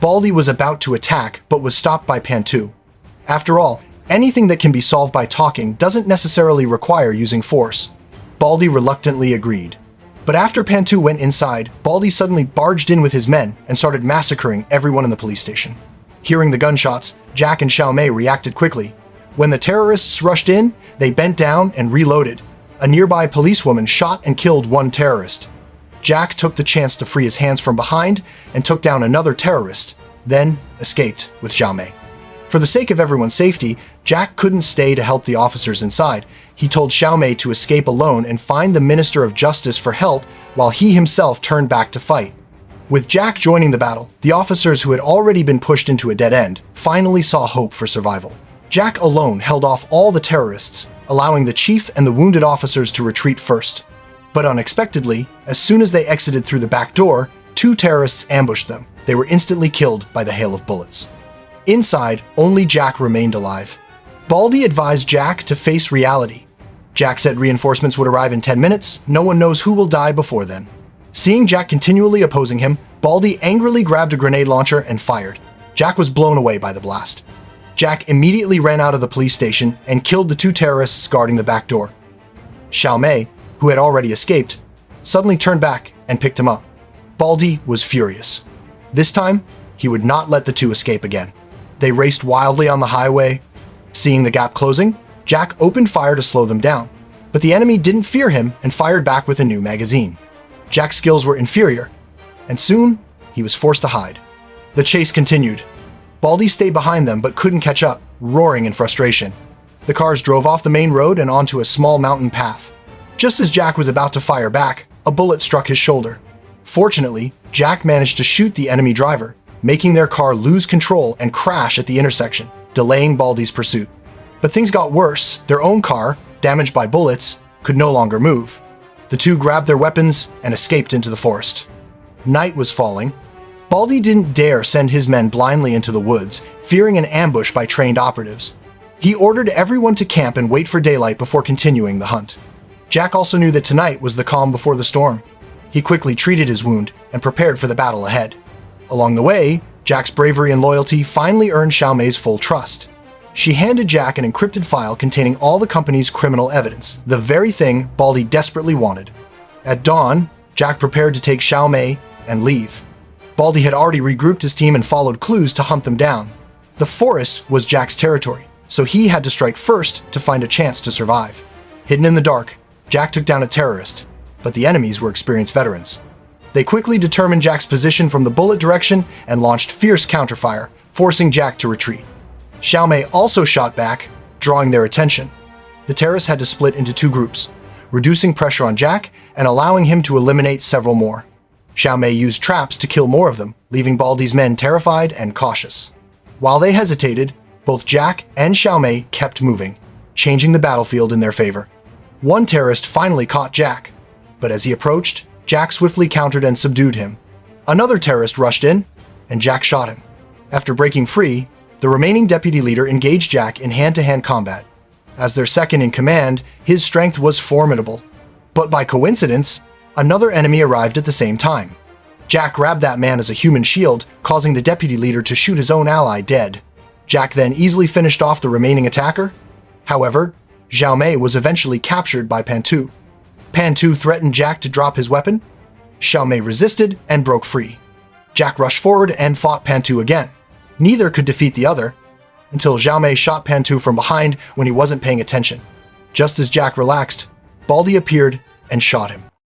Baldy was about to attack, but was stopped by Pantu. After all, anything that can be solved by talking doesn't necessarily require using force. Baldy reluctantly agreed. But after Pantu went inside, Baldy suddenly barged in with his men and started massacring everyone in the police station. Hearing the gunshots, Jack and Xiaomei reacted quickly. When the terrorists rushed in, they bent down and reloaded. A nearby policewoman shot and killed one terrorist. Jack took the chance to free his hands from behind and took down another terrorist, then escaped with Xiaomei. For the sake of everyone's safety, Jack couldn't stay to help the officers inside. He told Xiaomei to escape alone and find the Minister of Justice for help while he himself turned back to fight. With Jack joining the battle, the officers who had already been pushed into a dead end finally saw hope for survival. Jack alone held off all the terrorists, allowing the chief and the wounded officers to retreat first. But unexpectedly, as soon as they exited through the back door, 2 terrorists ambushed them. They were instantly killed by the hail of bullets. Inside, only Jack remained alive. Baldy advised Jack to face reality. Jack said reinforcements would arrive in 10 minutes. No one knows who will die before then. Seeing Jack continually opposing him, Baldy angrily grabbed a grenade launcher and fired. Jack was blown away by the blast. Jack immediately ran out of the police station and killed the 2 terrorists guarding the back door. Xiaomei, who had already escaped, suddenly turned back and picked him up. Baldy was furious. This time, he would not let the 2 escape again. They raced wildly on the highway. Seeing the gap closing, Jack opened fire to slow them down, but the enemy didn't fear him and fired back with a new magazine. Jack's skills were inferior, and soon he was forced to hide. The chase continued. Baldy stayed behind them but couldn't catch up, roaring in frustration. The cars drove off the main road and onto a small mountain path. Just as Jack was about to fire back, a bullet struck his shoulder. Fortunately, Jack managed to shoot the enemy driver, making their car lose control and crash at the intersection, delaying Baldy's pursuit. But things got worse. Their own car, damaged by bullets, could no longer move. The 2 grabbed their weapons and escaped into the forest. Night was falling. Baldy didn't dare send his men blindly into the woods, fearing an ambush by trained operatives. He ordered everyone to camp and wait for daylight before continuing the hunt. Jack also knew that tonight was the calm before the storm. He quickly treated his wound and prepared for the battle ahead. Along the way, Jack's bravery and loyalty finally earned Xiaomei's full trust. She handed Jack an encrypted file containing all the company's criminal evidence, the very thing Baldy desperately wanted. At dawn, Jack prepared to take Xiaomei and leave. Baldy had already regrouped his team and followed clues to hunt them down. The forest was Jack's territory, so he had to strike first to find a chance to survive. Hidden in the dark, Jack took down a terrorist, but the enemies were experienced veterans. They quickly determined Jack's position from the bullet direction and launched fierce counterfire, forcing Jack to retreat. Xiaomei also shot back, drawing their attention. The terrorists had to split into 2 groups, reducing pressure on Jack and allowing him to eliminate several more. Xiaomei used traps to kill more of them, leaving Baldy's men terrified and cautious. While they hesitated, both Jack and Xiaomei kept moving, changing the battlefield in their favor. One terrorist finally caught Jack, but as he approached, Jack swiftly countered and subdued him. Another terrorist rushed in, and Jack shot him. After breaking free, the remaining deputy leader engaged Jack in hand-to-hand combat. As their second in command, his strength was formidable. But by coincidence, another enemy arrived at the same time. Jack grabbed that man as a human shield, causing the deputy leader to shoot his own ally dead. Jack then easily finished off the remaining attacker. However, Xiaomei was eventually captured by Pantu. Pantu threatened Jack to drop his weapon. Xiaomei resisted and broke free. Jack rushed forward and fought Pantu again. Neither could defeat the other, until Xiaomei shot Pantu from behind when he wasn't paying attention. Just as Jack relaxed, Baldy appeared and shot him.